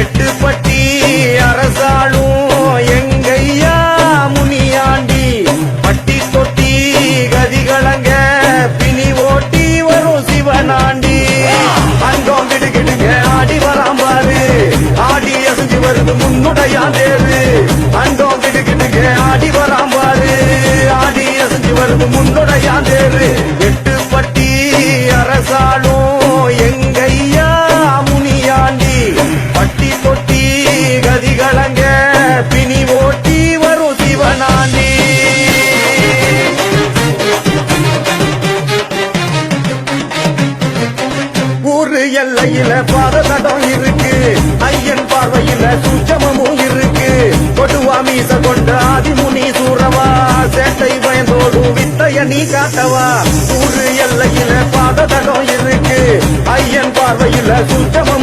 எட்டுப்பட்டி அரசாளும் எங்கையா முனியாண்டி பட்டி தொட்டி கதிகளங்க பிணி ஓட்டி வரும் சிவனாண்டி அங்கம் கிடுகிடுங்க ஆடி வராம்பாரு ஆடி அசைஞ்சு வருது முன்னுடையா தேரு அங்கம் கிடுகிடுங்க ஆடி வராம்பாரு ஆடி அசைஞ்சு வருது முன்னுடையா தேரு எட்டுப்பட்டி அரசாளும் எங்கையா முனியாண்டி பட்டி தொட்டி கதிகளங்க பிணி ஓட்டி வரும் சிவனாண்டி ஊரு எல்லையில பாததடம் இருக்கு ஐயன் பார்வையில சூட்சமும் இருக்கு கொடுவா மீச கொண்ட ஆதிமுனி சூரவா சேட்டை பயந்தோடு வித்தைய நீ காட்டவா ஊரு எல்லையில பாததடம் இருக்கு ஐயன் பார்வையில சூட்சமும்